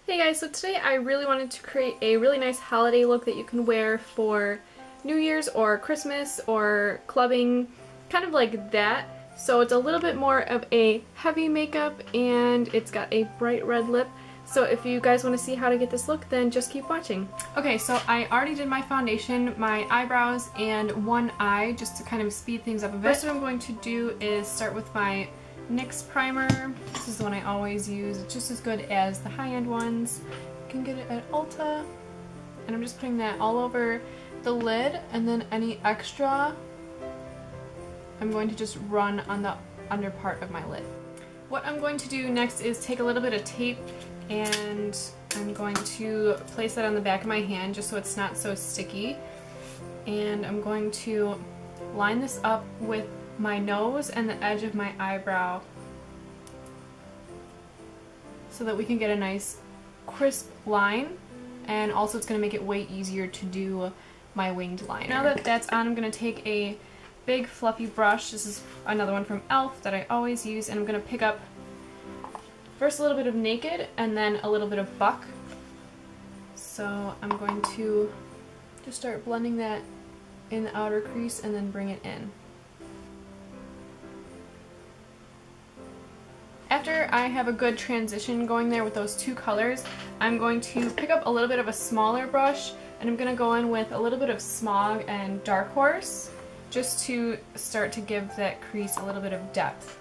Hey guys, so today I really wanted to create a really nice holiday look that you can wear for New Year's or Christmas or clubbing, kind of like that. So it's a little bit more of a heavy makeup and it's got a bright red lip. So if you guys want to see how to get this look, then just keep watching. Okay, so I already did my foundation, my eyebrows, and one eye just to kind of speed things up a bit. First what I'm going to do is start with my NYX primer. This is the one I always use. It's just as good as the high-end ones. You can get it at Ulta. And I'm just putting that all over the lid, and then any extra I'm going to just run on the under part of my lid. What I'm going to do next is take a little bit of tape and I'm going to place that on the back of my hand just so it's not so sticky. And I'm going to line this up with my nose and the edge of my eyebrow so that we can get a nice crisp line, and also it's going to make it way easier to do my winged liner. Now that that's on, I'm going to take a big fluffy brush. This is another one from e.l.f. that I always use, and I'm going to pick up first a little bit of Naked and then a little bit of Buck. So I'm going to just start blending that in the outer crease and then bring it in. After I have a good transition going there with those two colors, I'm going to pick up a little bit of a smaller brush and I'm going to go in with a little bit of Smog and Dark Horse just to start to give that crease a little bit of depth.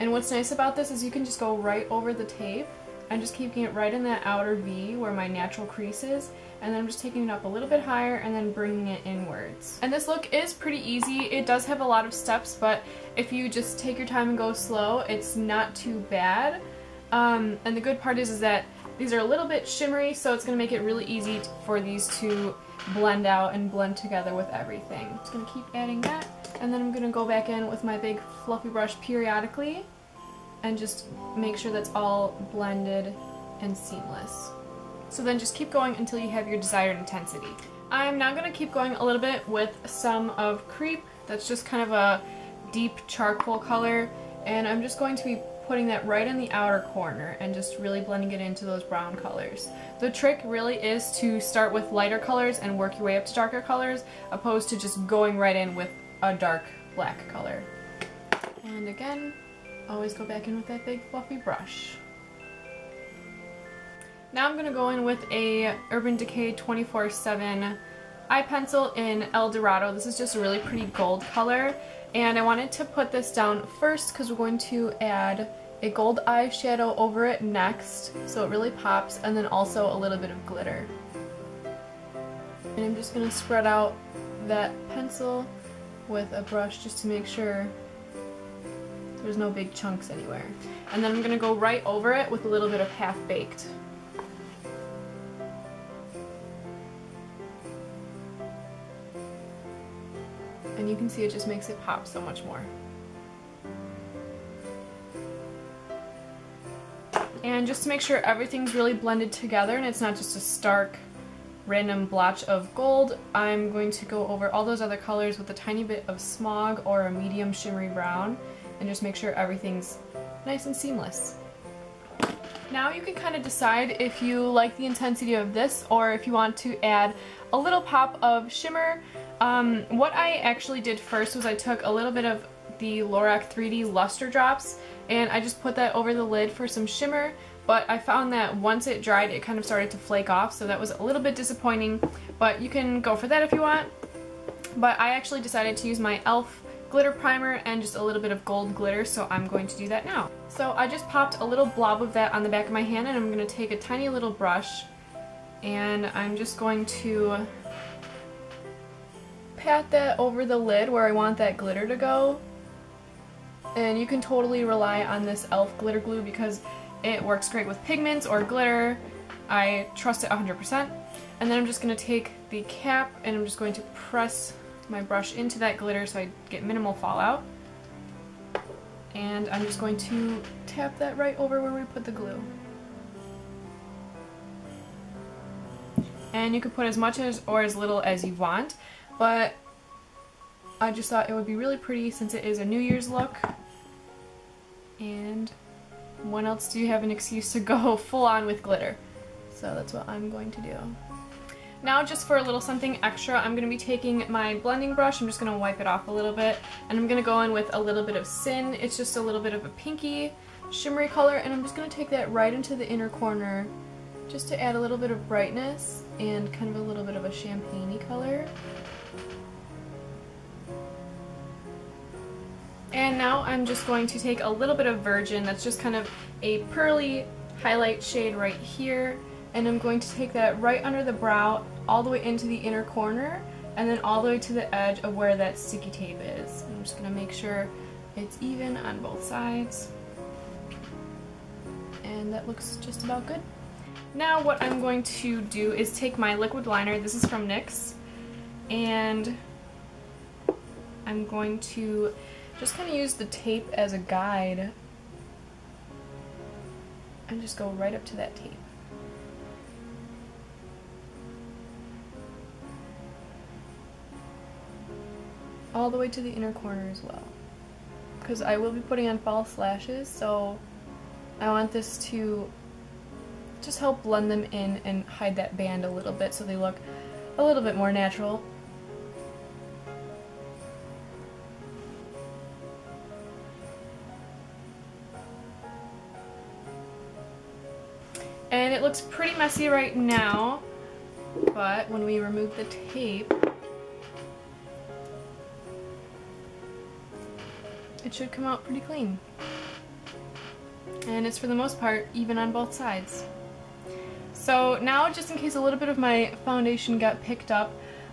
And what's nice about this is you can just go right over the tape. I'm just keeping it right in that outer V where my natural crease is, and then I'm just taking it up a little bit higher and then bringing it inwards. And this look is pretty easy. It does have a lot of steps, but if you just take your time and go slow, it's not too bad. And the good part is that these are a little bit shimmery, so it's going to make it really easy for these to blend out and blend together with everything. I'm just going to keep adding that, and then I'm going to go back in with my big fluffy brush periodically and just make sure that's all blended and seamless. So then just keep going until you have your desired intensity. I'm now going to keep going a little bit with some of Creep. That's just kind of a deep charcoal color, and I'm just going to be putting that right in the outer corner and just really blending it into those brown colors. The trick really is to start with lighter colors and work your way up to darker colors, opposed to just going right in with a dark black color. And again, always go back in with that big fluffy brush. Now I'm going to go in with a Urban Decay 24/7 eye pencil in El Dorado. This is just a really pretty gold color, and I wanted to put this down first because we're going to add a gold eyeshadow over it next so it really pops, and then also a little bit of glitter. And I'm just going to spread out that pencil with a brush just to make sure there's no big chunks anywhere. And then I'm going to go right over it with a little bit of Half Baked. And you can see it just makes it pop so much more. And just to make sure everything's really blended together and it's not just a stark random blotch of gold, I'm going to go over all those other colors with a tiny bit of Smog or a medium shimmery brown and just make sure everything's nice and seamless. Now you can kind of decide if you like the intensity of this or if you want to add a little pop of shimmer. What I actually did first was I took a little bit of the Lorac 3D Luster Drops and I just put that over the lid for some shimmer, but I found that once it dried it kind of started to flake off, so that was a little bit disappointing, but you can go for that if you want. But I actually decided to use my e.l.f. glitter primer and just a little bit of gold glitter, so I'm going to do that now. So I just popped a little blob of that on the back of my hand, and I'm going to take a tiny little brush and I'm just going to pat that over the lid where I want that glitter to go. And you can totally rely on this e.l.f. glitter glue because it works great with pigments or glitter. I trust it 100%. And then I'm just going to take the cap and I'm just going to press my brush into that glitter so I get minimal fallout. And I'm just going to tap that right over where we put the glue. And you can put as much as or as little as you want, but I just thought it would be really pretty since it is a New Year's look. And when else do you have an excuse to go full on with glitter? So that's what I'm going to do. Now just for a little something extra, I'm going to be taking my blending brush, I'm just going to wipe it off a little bit, and I'm going to go in with a little bit of Sin. It's just a little bit of a pinky, shimmery color, and I'm just going to take that right into the inner corner just to add a little bit of brightness and kind of a little bit of a champagne-y color. And now I'm just going to take a little bit of Virgin, that's just kind of a pearly highlight shade right here, and I'm going to take that right under the brow, all the way into the inner corner, and then all the way to the edge of where that sticky tape is. I'm just going to make sure it's even on both sides. And that looks just about good. Now what I'm going to do is take my liquid liner, this is from NYX, and I'm going to just kind of use the tape as a guide and just go right up to that tape. All the way to the inner corner as well, because I will be putting on false lashes, so I want this to just help blend them in and hide that band a little bit so they look a little bit more natural. And it looks pretty messy right now, but when we remove the tape, it should come out pretty clean. And it's for the most part even on both sides. So now, just in case a little bit of my foundation got picked up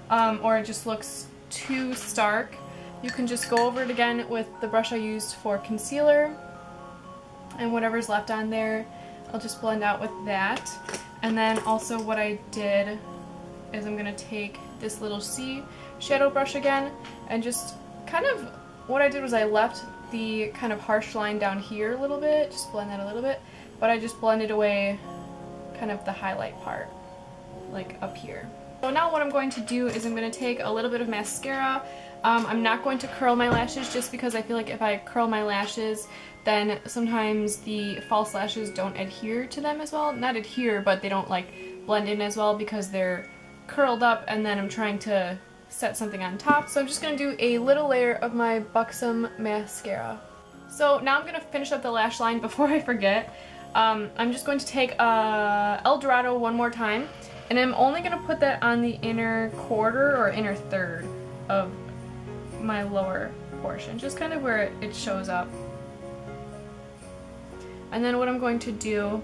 or it just looks too stark, you can just go over it again with the brush I used for concealer, and whatever's left on there I'll just blend out with that. And then also what I did is I'm going to take this little C shadow brush again, and just kind of what I did was I left the kind of harsh line down here a little bit, just blend that a little bit, but I just blended away kind of the highlight part, like up here. So now what I'm going to do is I'm going to take a little bit of mascara. I'm not going to curl my lashes just because I feel like if I curl my lashes, then sometimes the false lashes don't adhere to them as well. Not adhere, but they don't like blend in as well because they're curled up, and then I'm trying to set something on top. So I'm just going to do a little layer of my Buxom mascara. So now I'm going to finish up the lash line before I forget. I'm just going to take El Dorado one more time, and I'm only going to put that on the inner quarter or inner third of my lower portion, just kind of where it shows up. And then what I'm going to do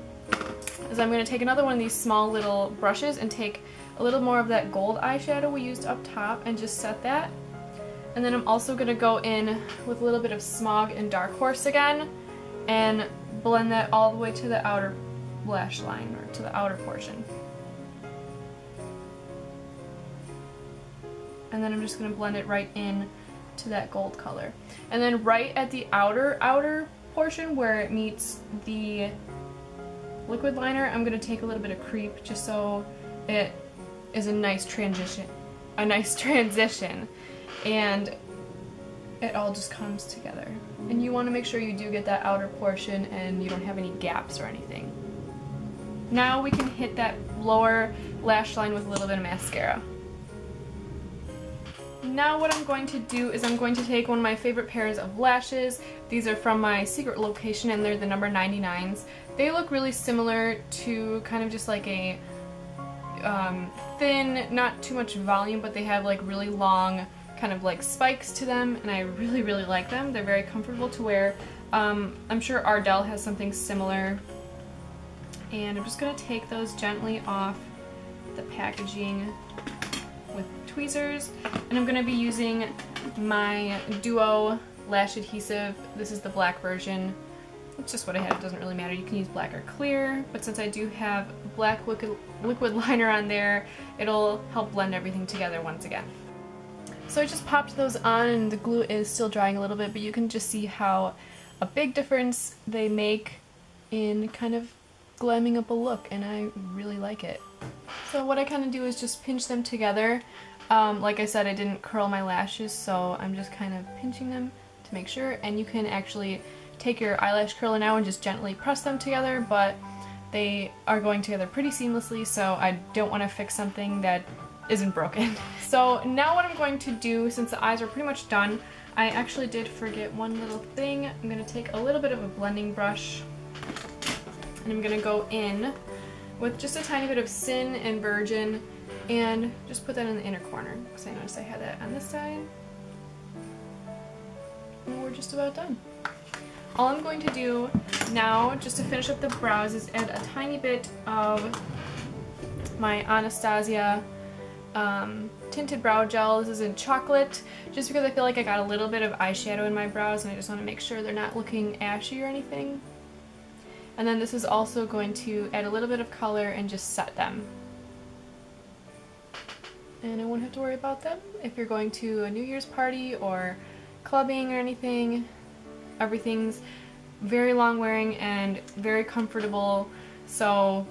is I'm going to take another one of these small little brushes and take a little more of that gold eyeshadow we used up top and just set that. And then I'm also going to go in with a little bit of Smog and Dark Horse again and blend that all the way to the outer lash line, or to the outer portion. And then I'm just going to blend it right in to that gold color. And then right at the outer portion where it meets the liquid liner, I'm going to take a little bit of Creep just so it is a nice transition, and it all just comes together. And you want to make sure you do get that outer portion and you don't have any gaps or anything. Now we can hit that lower lash line with a little bit of mascara. Now what I'm going to do is I'm going to take one of my favorite pairs of lashes. These are from my secret location and they're the number 99s. They look really similar to kind of just like a thin, not too much volume, but they have like really long kind of like spikes to them, and I really like them. They're very comfortable to wear. I'm sure Ardell has something similar. And I'm just going to take those gently off the packaging with tweezers, and I'm going to be using my Duo lash adhesive. This is the black version. It's just what I had. It doesn't really matter. You can use black or clear, but since I do have black liquid liner on there, it'll help blend everything together once again. So I just popped those on, and the glue is still drying a little bit, but you can just see how a big difference they make in kind of glamming up a look, and I really like it. So what I kind of do is just pinch them together. Like I said, I didn't curl my lashes, so I'm just kind of pinching them to make sure, and you can actually take your eyelash curler now and just gently press them together, but they are going together pretty seamlessly, so I don't want to fix something that isn't broken. So now what I'm going to do, since the eyes are pretty much done, I actually did forget one little thing. I'm going to take a little bit of a blending brush and I'm going to go in with just a tiny bit of Sin and Virgin and just put that in the inner corner because I noticed I had that on this side. And we're just about done. All I'm going to do now, just to finish up the brows, is add a tiny bit of my Anastasia tinted brow gel. This is in chocolate, just because I feel like I got a little bit of eyeshadow in my brows and I just want to make sure they're not looking ashy or anything. And then this is also going to add a little bit of color and just set them. And I won't have to worry about them if you're going to a New Year's party or clubbing or anything. Everything's very long wearing and very comfortable, so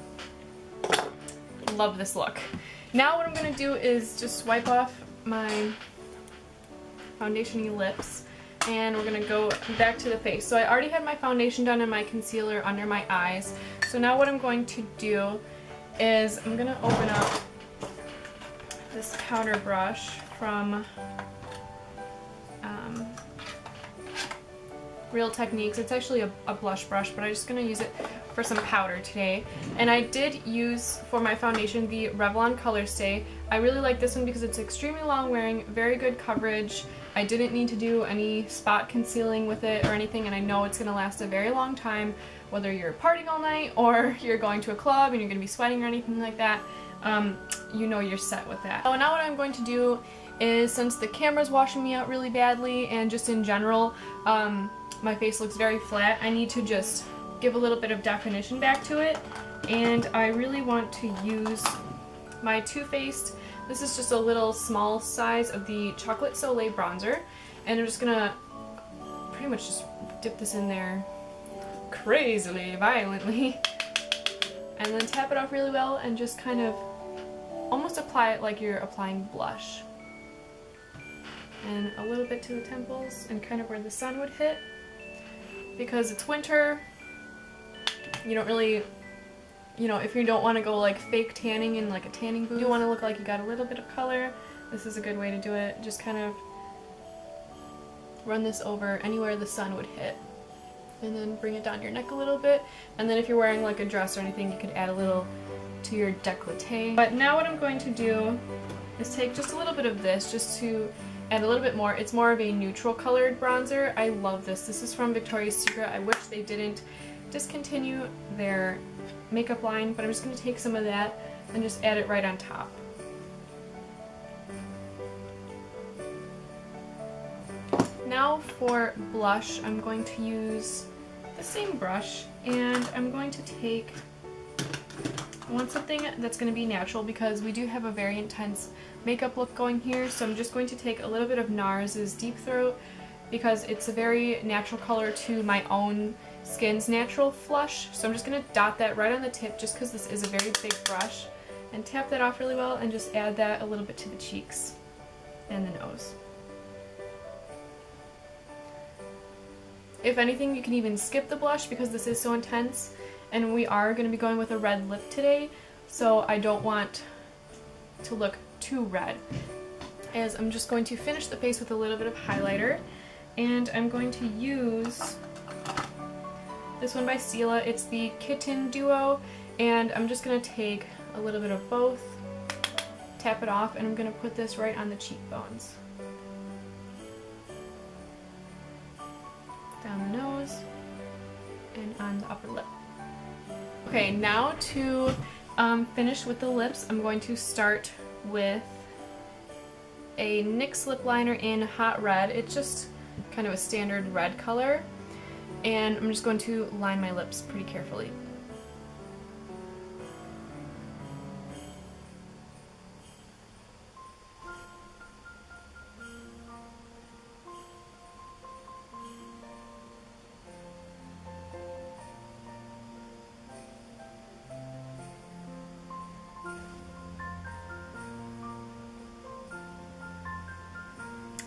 love this look. Now what I'm going to do is just wipe off my foundation-y lips and we're going to go back to the face. So I already had my foundation done and my concealer under my eyes. So now what I'm going to do is I'm going to open up this powder brush from Real Techniques. It's actually a blush brush, but I'm just going to use it for some powder today. And I did use, for my foundation, the Revlon Color Stay. I really like this one because it's extremely long wearing, very good coverage. I didn't need to do any spot concealing with it or anything, and I know it's going to last a very long time, whether you're partying all night or you're going to a club and you're going to be sweating or anything like that. You know you're set with that. So now what I'm going to do is, since the camera's washing me out really badly and just in general, my face looks very flat, I need to just give a little bit of definition back to it, and I really want to use my Too Faced, this is just a little small size of the Chocolate Soleil bronzer, and I'm just gonna pretty much just dip this in there crazily, violently, and then tap it off really well and just kind of almost apply it like you're applying blush. And a little bit to the temples and kind of where the sun would hit. Because it's winter, you don't really, you know, if you don't want to go like fake tanning in like a tanning booth, you want to look like you got a little bit of color, this is a good way to do it. Just kind of run this over anywhere the sun would hit. And then bring it down your neck a little bit. And then if you're wearing like a dress or anything, you could add a little to your décolleté. But now what I'm going to do is take just a little bit of this just to add a little bit more. It's more of a neutral colored bronzer. I love this. This is from Victoria's Secret. I wish they didn't discontinue their makeup line, but I'm just going to take some of that and just add it right on top. Now for blush, I'm going to use the same brush, and I'm going to take, I want something that's going to be natural because we do have a very intense makeup look going here, so I'm just going to take a little bit of NARS's Deep Throat because it's a very natural color to my own skin's natural flush. So I'm just going to dot that right on the tip just because this is a very big brush, and tap that off really well and just add that a little bit to the cheeks and the nose. If anything, you can even skip the blush because this is so intense, and we are going to be going with a red lip today, so I don't want to look too red. As I'm just going to finish the face with a little bit of highlighter, and I'm going to use this one by Stila. It's the Kitten Duo, and I'm just going to take a little bit of both, tap it off, and I'm going to put this right on the cheekbones. Down the nose, and on the upper lip. Okay, now to finish with the lips, I'm going to start with a NYX lip liner in Hot Red. It's just kind of a standard red color, and I'm just going to line my lips pretty carefully.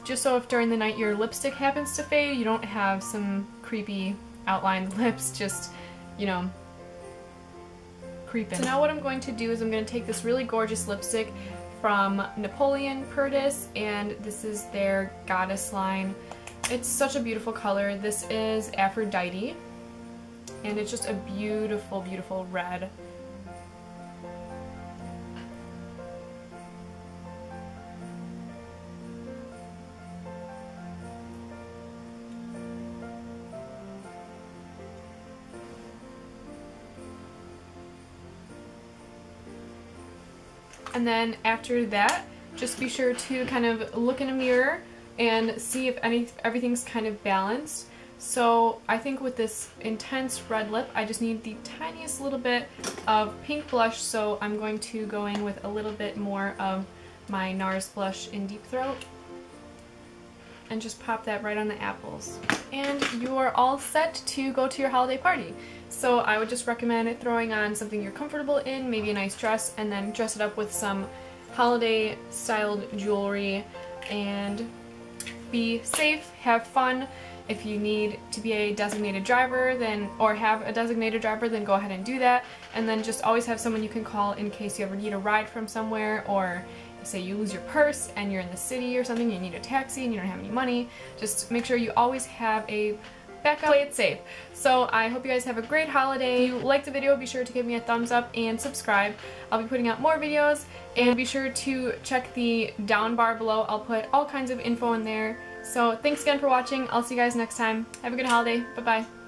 Just so if during the night your lipstick happens to fade, you don't have some creepy outlined lips just, you know, creeping. So now what I'm going to do is I'm going to take this really gorgeous lipstick from Napoleon Purtis, and this is their Goddess line. It's such a beautiful color. This is Aphrodite, and it's just a beautiful, beautiful red. And then after that, just be sure to kind of look in a mirror and see if everything's kind of balanced. So I think with this intense red lip, I just need the tiniest little bit of pink blush, so I'm going to go in with a little bit more of my NARS blush in Deep Throat. And just pop that right on the apples. And you are all set to go to your holiday party. So I would just recommend throwing on something you're comfortable in, maybe a nice dress, and then dress it up with some holiday styled jewelry, and be safe, have fun. If you need to be a designated driver, or have a designated driver, then go ahead and do that. And then just always have someone you can call in case you ever need a ride from somewhere, or say you lose your purse and you're in the city or something, you need a taxi and you don't have any money. Just make sure you always have a backup. Play it safe. So I hope you guys have a great holiday. If you like the video, be sure to give me a thumbs up and subscribe. I'll be putting out more videos, and be sure to check the down bar below. I'll put all kinds of info in there. So thanks again for watching. I'll see you guys next time. Have a good holiday. Bye-bye.